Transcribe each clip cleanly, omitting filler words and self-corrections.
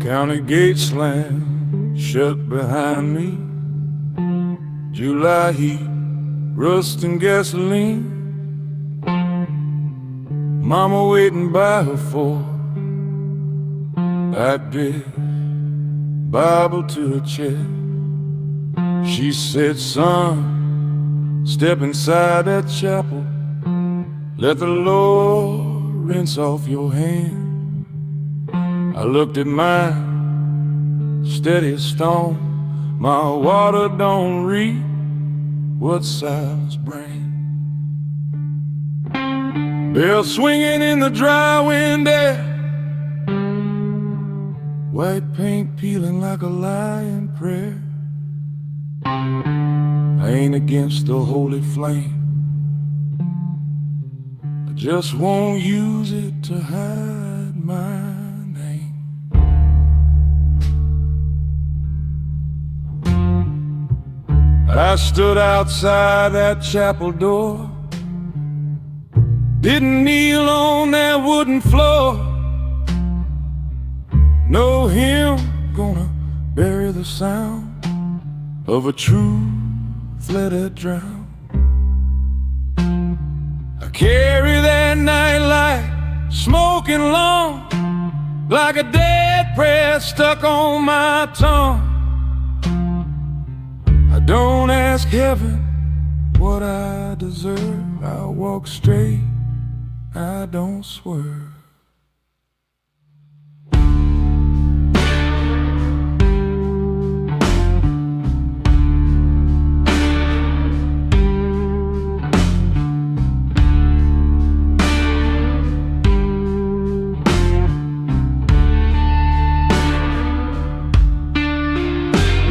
County gate slammed shut behind me. July heat, rust and gasoline. Mama waiting by her for I bid Bible to her chair. She said, son, step inside that chapel. Let the Lord rinse off your hand. I looked at mine, steady as stone. My water don't read what silence brings. Bell swinging in the dry wind air. White paint peeling like a lying prayer. I ain't against the holy flame. I just won't use it to hide my name. I stood outside that chapel door. Didn't kneel on that wooden floor. No hymn gonna bury the sound of a truth let it drown. I carry that nightlight smoking long, like a dead prayer stuck on my tongue. I don't ask heaven what I deserve. I walk straight, I don't swerve.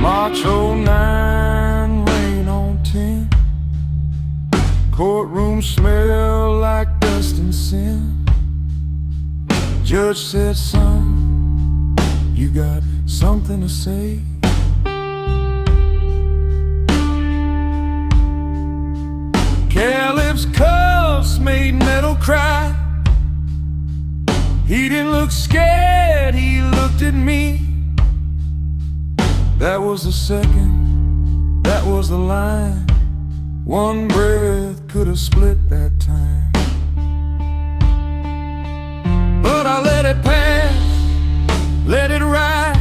March 09, rain on 10. Courtroom smell like dust and sin. Judge said, son, you got something to say? Caleb's cuffs made metal cry. He didn't look scared, he looked at me. That was the second, that was the line. One breath could have split that time. But I let it pass, let it ride.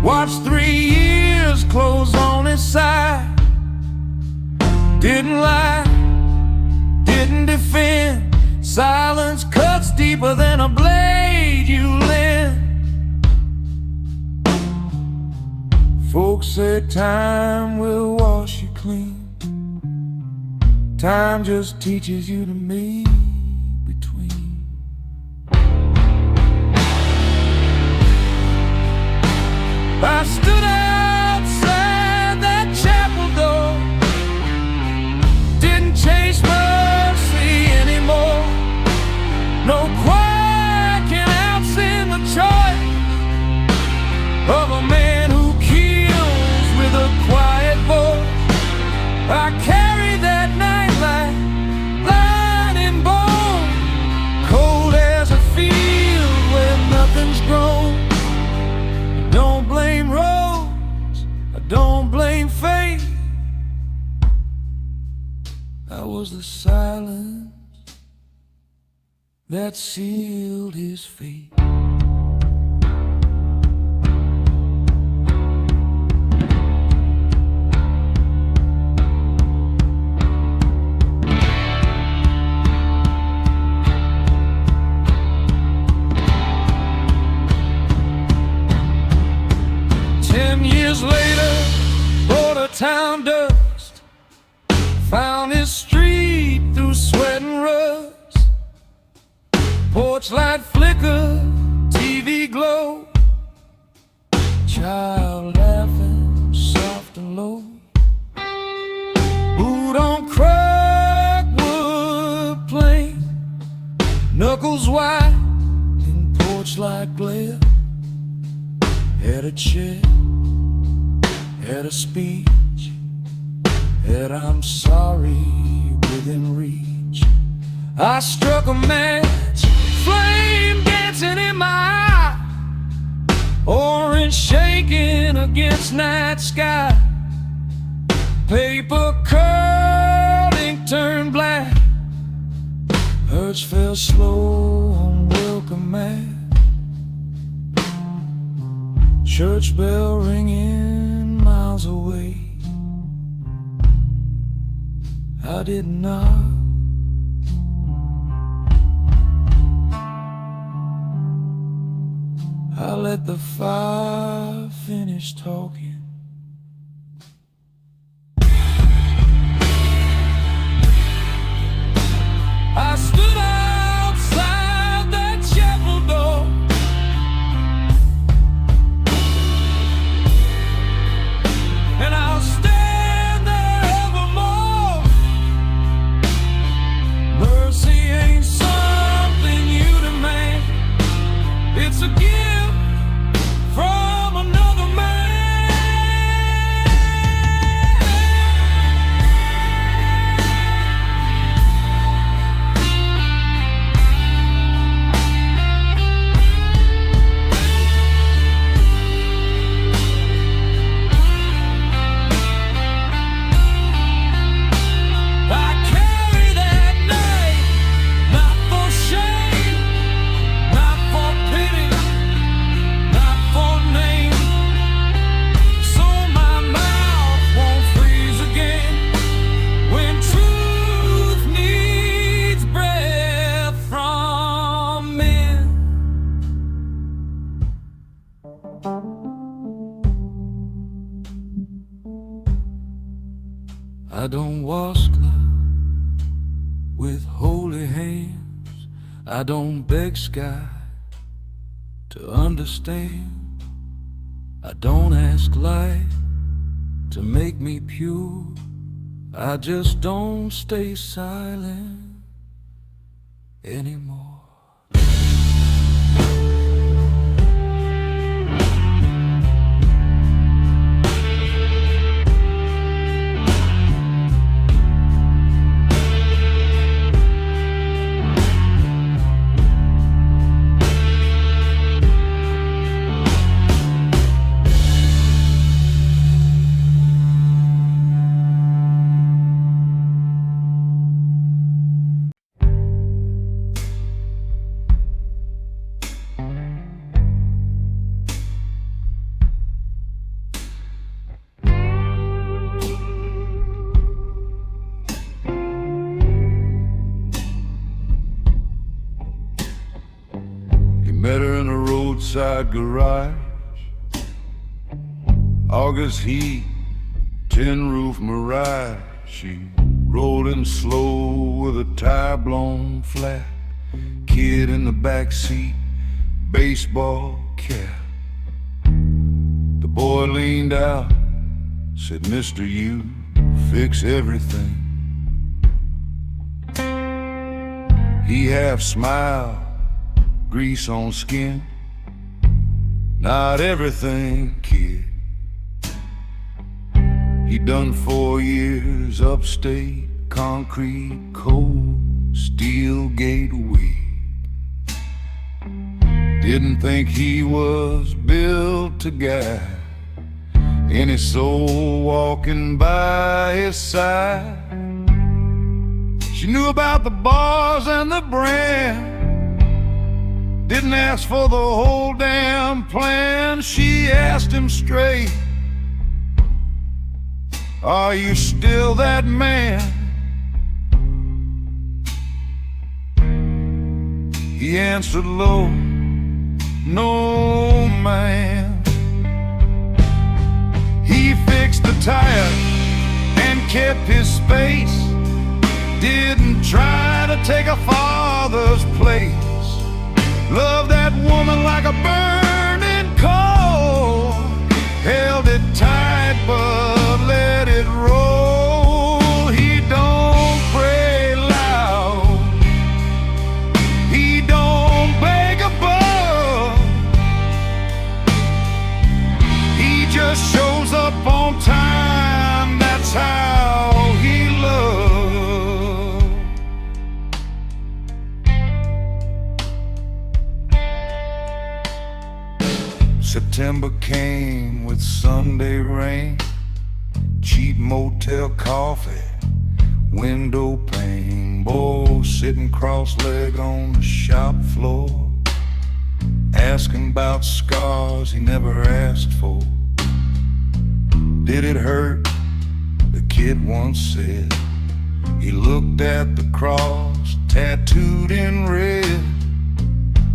Watched 3 years close on his side. Didn't lie, didn't defend. Silence cuts deeper than a blade you lend. Folks say time will wash you clean. Time just teaches you to me between. I stood outside that chapel door. Didn't chase mercy anymore. No choir can outsing the choice of a man who kills with a quiet voice. I carry that nightlight, line and bone, cold as a field where nothing's grown. I don't blame roads, I don't blame fate. I was the silence that sealed his fate. 10 years later, bought a town dust. Found his street through sweat and rust. Porch light flicker, TV glow. Child laughing soft and low. Boot on crack wood plank. Knuckles white in porch light glare. Had a chair, had a speech, had I'm sorry within reach. I struck a match, flame dancing in my eye. against night sky. Paper curled, ink turned black. Hearts fell slow on welcome mat. Church bell ringing miles away. I did not. I let the fire finish talking. I stood outside that chapel door, and I'll stand there evermore. Mercy ain't something you demand. It's a gift from another man. I carry that knife, not for shame, not for pity, not for name, so my mouth won't freeze again when truth needs breath from men. I don't wash cloth with holy hands. I don't beg sky to understand. I don't ask light to make me pure. I just don't stay silent anymore. Met her in a roadside garage. August heat, tin roof mirage. She rolling slow with a tire blown flat. Kid in the back seat, baseball cap. The boy leaned out, said, "Mister, you fix everything." He half smiled, grease on skin. Not everything, kid. He done 4 years upstate, concrete, cold, steel gate weak. Didn't think he was built to guide any soul walking by his side. She knew about the bars and the brand, didn't ask for the whole damn plan. She asked him straight, "Are you still that man?" He answered low, "No, man." He fixed the tire and kept his space, didn't try to take a father's place. Loved that woman like a burning coal, held it tight but let it roll. He don't pray loud, he don't beg above, he just shows up on time. That's how he loves. September came with Sunday rain, cheap motel coffee, window pane, Bo sitting cross-legged on the shop floor, asking about scars he never asked for. Did it hurt? The kid once said. He looked at the cross tattooed in red,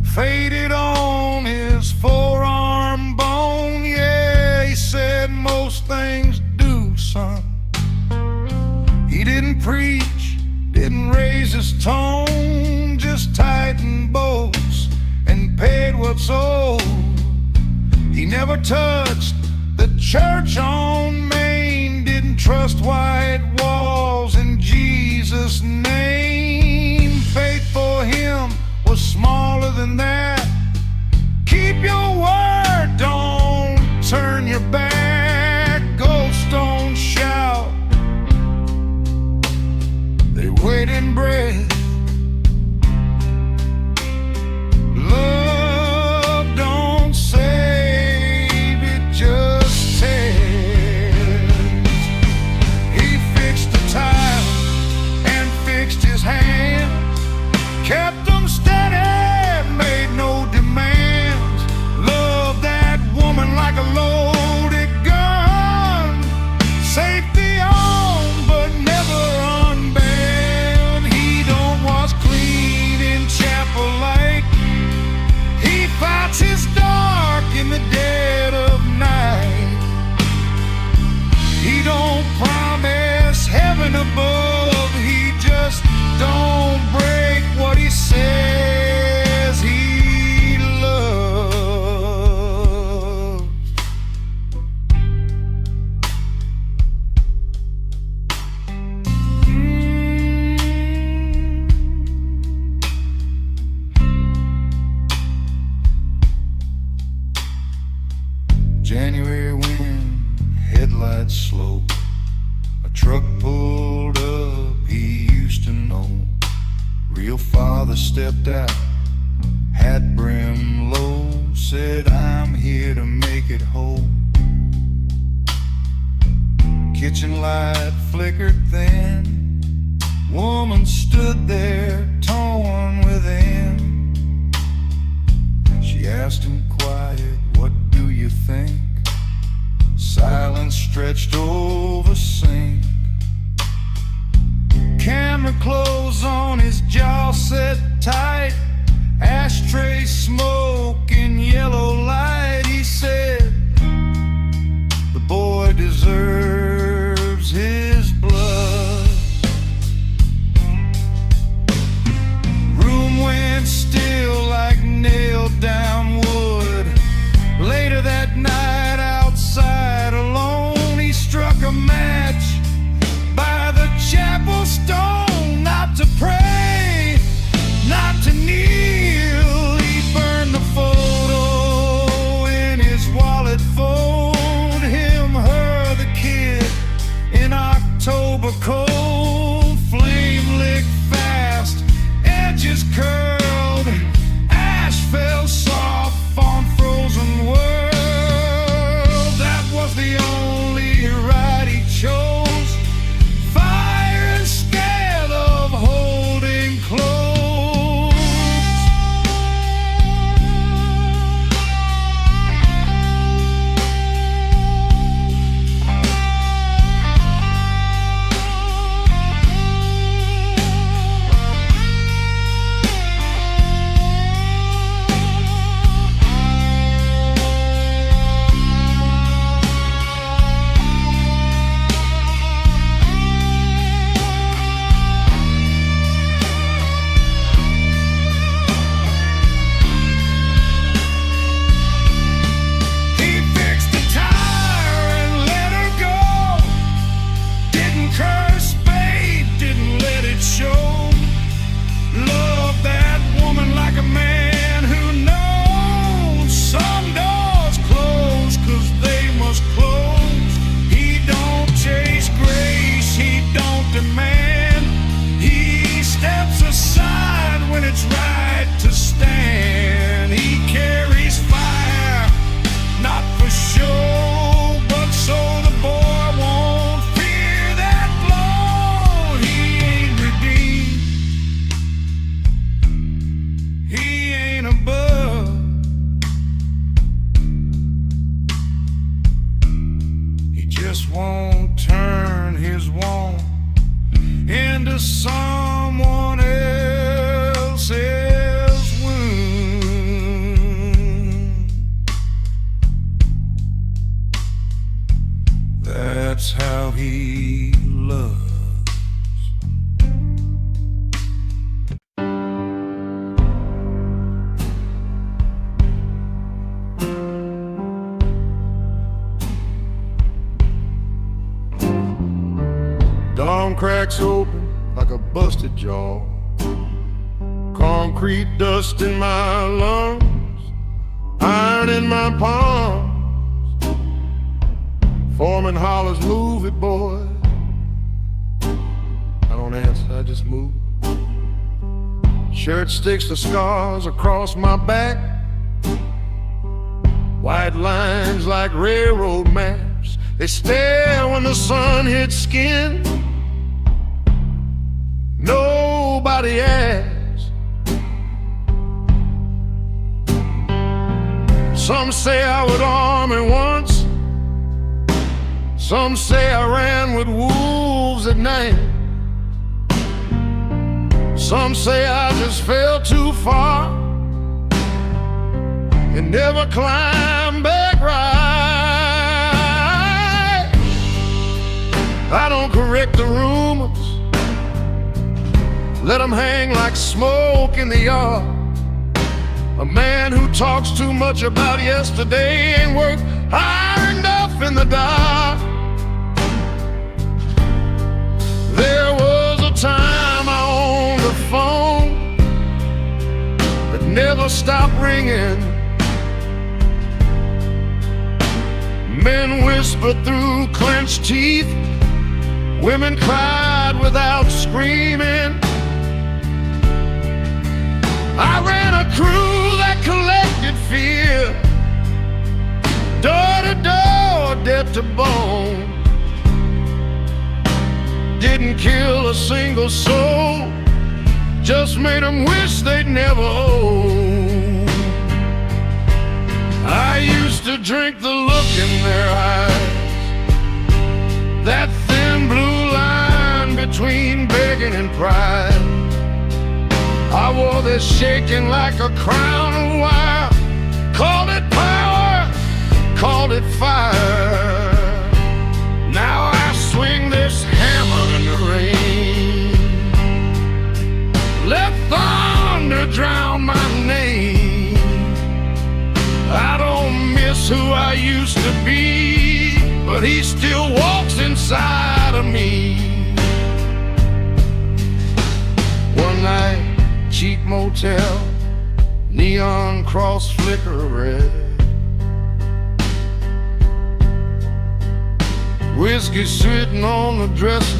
faded on his forearm bone. Yeah, he said, most things do, son. He didn't preach, didn't raise his tone, just tightened bolts and paid what's owed. He never touched the church on Main, didn't trust white walls in Jesus' name. Faith for him was smaller than that. Keep your word, don't turn your back. Ghosts don't shout, they wait in breath. Love don't save, it just tears. He fixed the tile and fixed his hand, kept them steady, made no demands. Loved that woman like a loaded gun, safety on but never unbanned. He don't wash clean in chapel light, he fights his dark in the dead of night. He don't promise heaven above, he just don't break what he says he loves. January wind, headlights slow, a truck pulled up he used to know. Real father stepped out, hat brim low, said, I'm here to make it whole. Kitchen light flickered thin, woman stood there torn within. She asked him quiet, what do you think? Silence stretched over sink. Camera close on his jaw set tight, ashtray smoke in yellow light. He said, the boy deserves his blood. Room went still like nailed down wood. Later that night outside alone, he struck a match by the chapel stone. Not to pray, not to kneel, he burned the photo cracks open like a busted jaw. Concrete dust in my lungs, iron in my palms. Foreman hollers, move it, boy. I don't answer, I just move. Shirt sticks the scars across my back, white lines like railroad maps. They stare when the sun hits skin. Nobody asks. Some say I was army once, some say I ran with wolves at night. Some say I just fell too far and never climbed back right. I don't correct the rumors, let them hang like smoke in the yard. A man who talks too much about yesterday ain't worth high enough in the dark. There was a time I owned a phone that never stopped ringing. Men whispered through clenched teeth, women cried without screaming. I ran a crew that collected fear, door to door, dead to bone. Didn't kill a single soul, just made them wish they'd never own. I used to drink the look in their eyes, that thin blue line between begging and pride. I wore this shaking like a crown of wire, called it power, called it fire. Now I swing this hammer in the rain, let thunder drown my name. I don't miss who I used to be, but he still walks inside of me. One night, cheap motel, neon cross flicker red, whiskey sitting on the dresser,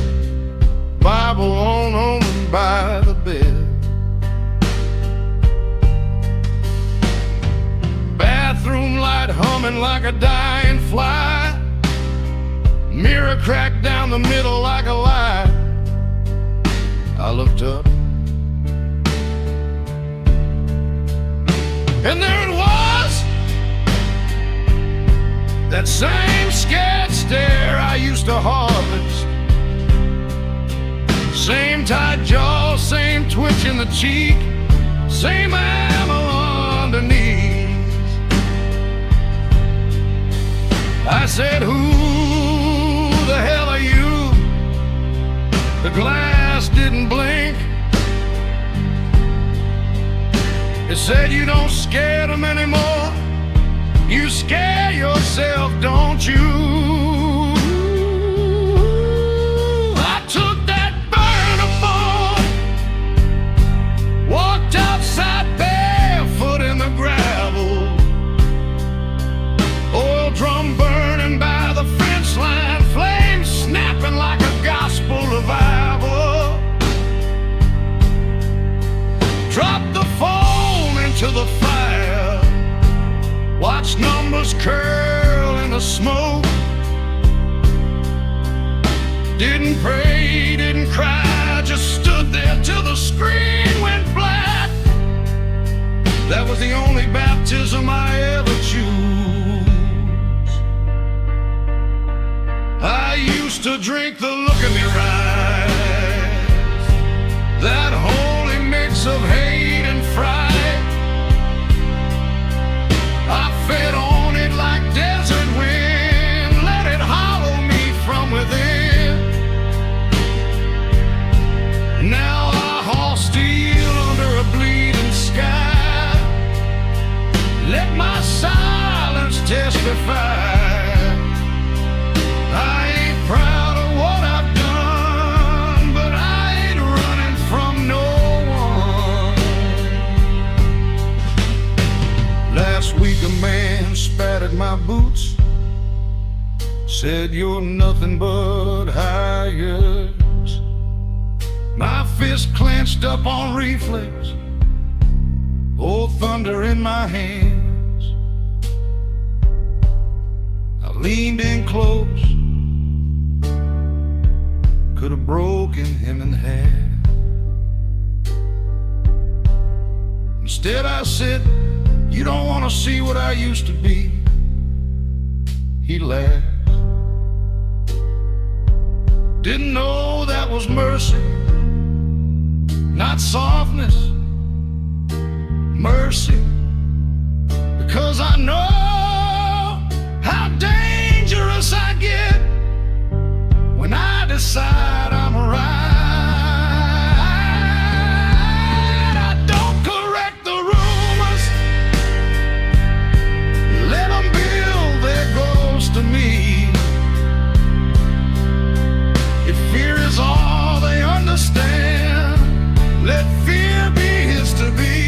Bible on by the bed. Bathroom light humming like a dying fly, mirror cracked down the middle like a lie. I looked up, and there it was, that same scared stare I used to harvest. Same tight jaw, same twitch in the cheek, same ammo underneath. I said, who the hell are you? The glass didn't blink. It said, you don't scare them anymore, you scare yourself, don't you? I took that burner phone, walked outside barefoot in the gravel, oil drum burning by the fence line, flames snapping like a gospel revival. Dropped the phone into the fire, watch numbers curl in the smoke. Didn't pray, didn't cry, just stood there till the screen went black. That was the only baptism I ever choose. I used to drink the look in their eyes, that holy mix of hate and fright. I fed on it like desert wind, let it hollow me from within. Now I haul steel under a bleeding sky, let my silence testify. I ain't proud of what I've done, but boots, said you're nothing but hires. My fist clenched up on reflex, old thunder in my hands. I leaned in close, could have broken him in half. Instead I said, you don't want to see what I used to be. He laughed. Didn't know that was mercy, not softness. Mercy, because I know how dangerous I get when I decide I'm right. I don't correct the rumors, let them build their ghosts to me. If fear is all they understand, let fear be his to be.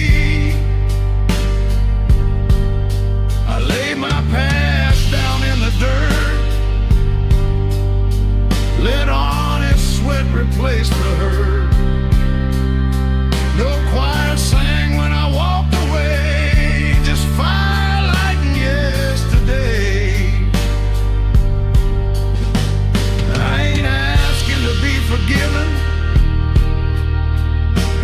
I lay my past down in the dirt, let honest sweat replace the hurt. No choir sang when I walked away, just firelight and yesterday. I ain't asking to be forgiven,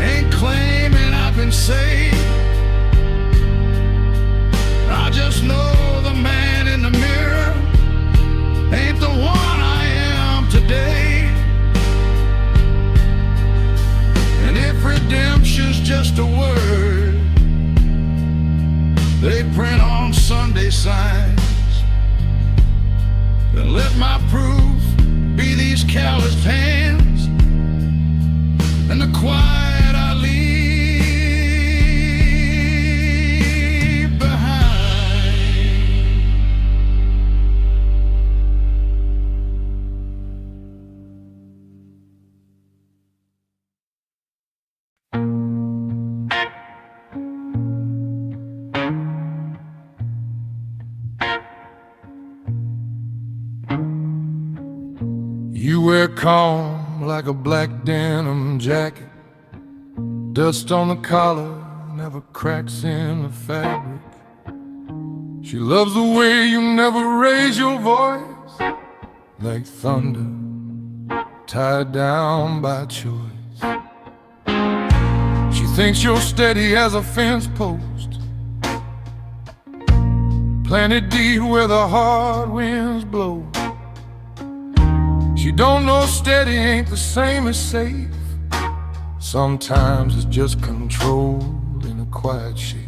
ain't claiming I've been saved. I just know the man in the mirror ain't the one I am today. And if redemption's just a word they print on Sunday signs, then let my proof be these calloused hands and the quiet I leave behind. You wear calm like a black denim jacket, dust on the collar, never cracks in the fabric. She loves the way you never raise your voice, like thunder tied down by choice. She thinks you're steady as a fence post, planted deep where the hard winds blow. She don't know steady ain't the same as safe. Sometimes it's just control in a quiet shape.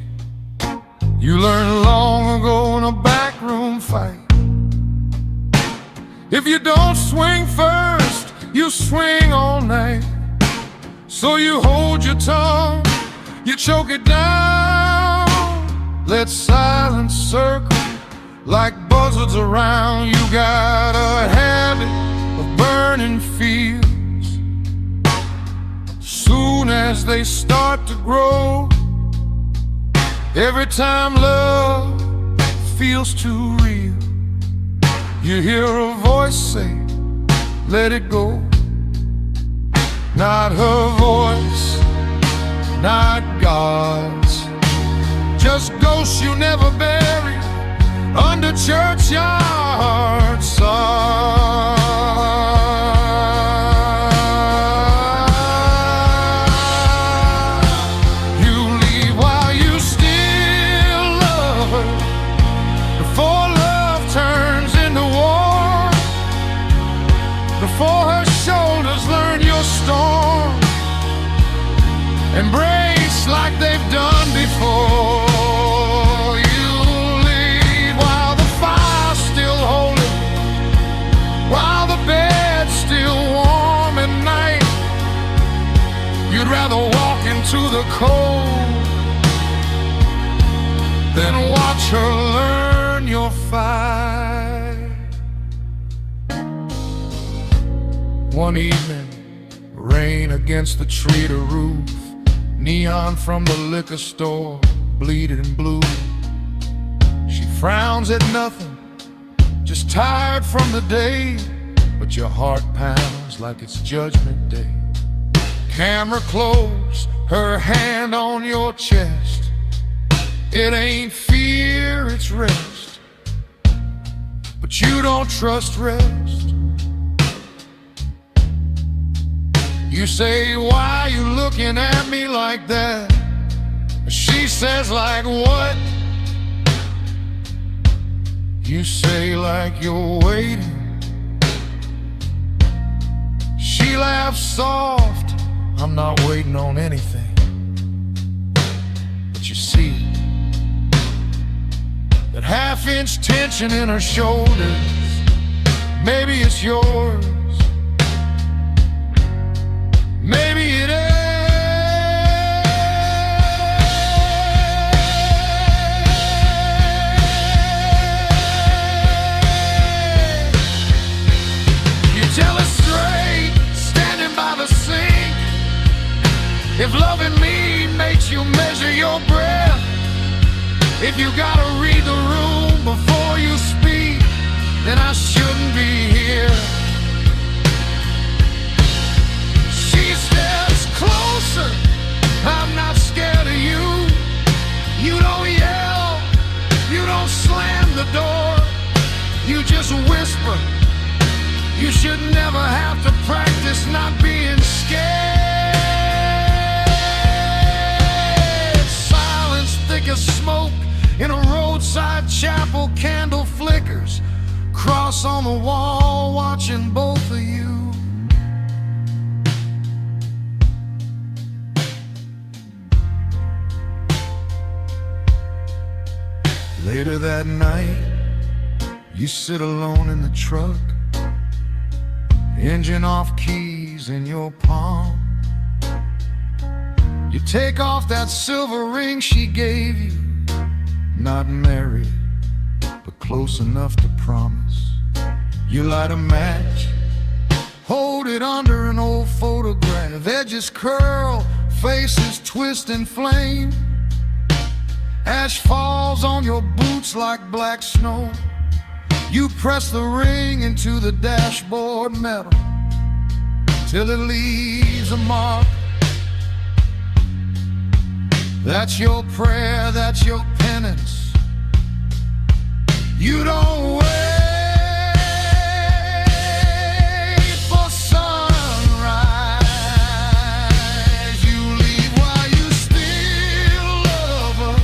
You learned long ago in a backroom fight, if you don't swing first, you swing all night. So you hold your tongue, you choke it down, let silence circle like buzzards around. You got a habit of burning fields. Soon as they start to grow, every time love feels too real, you hear a voice say, let it go. Not her voice, not God's, just ghosts you never buried under churchyard signs. Embrace like they've done before. You lead while the fire's still holding, while the bed's still warm at night. You'd rather walk into the cold than watch her learn your fight. One evening, rain against the treated roof, neon from the liquor store bleeding blue. She frowns at nothing, just tired from the day, but your heart pounds like it's Judgment Day. Camera close, her hand on your chest. It ain't fear, it's rest, but you don't trust rest. You say, why you looking at me like that? She says, like what? You say, like you're waiting. She laughs soft, I'm not waiting on anything. But you see that half-inch tension in her shoulders. Maybe it's yours, maybe it is. Tell her straight, standing by the sink. If loving me makes you measure your breath, if you gotta read the room before you speak, then I shouldn't be here. She steps closer, I'm not scared of you. You don't yell, you don't slam the door, you just whisper. You should never have to practice not being scared. Silence thick as smoke in a roadside chapel. Candle flickers, cross on the wall, watching both of you. Later that night, you sit alone in the truck, engine off, keys in your palm. You take off that silver ring she gave you. Not married, but close enough to promise. You light a match, hold it under an old photograph. Edges curl, faces twist and flame. Ash falls on your boots like black snow. You press the ring into the dashboard metal till it leaves a mark. That's your prayer, that's your penance. You don't wait for sunrise. You leave while you still love her,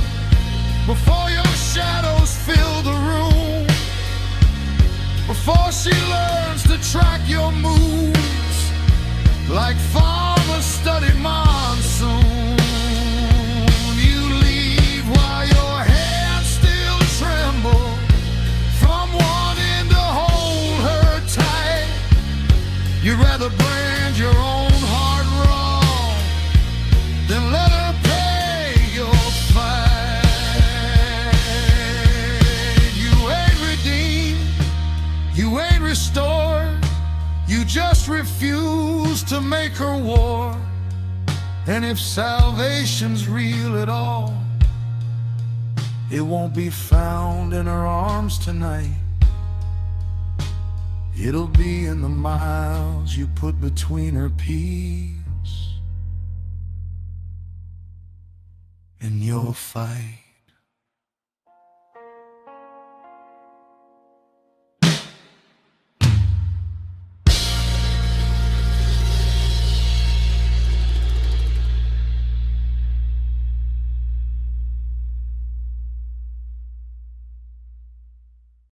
before your shadows fill the room, before she learns to track your moves like farmers study monsoon. You leave while your hands still tremble from wanting to hold her tight. You'd rather brand your own heart wrong than let her pay your fight. You ain't redeemed, you ain't restored, you just refuse to make her war. And if salvation's real at all, it won't be found in her arms tonight. It'll be in the miles you put between her peas and your fight.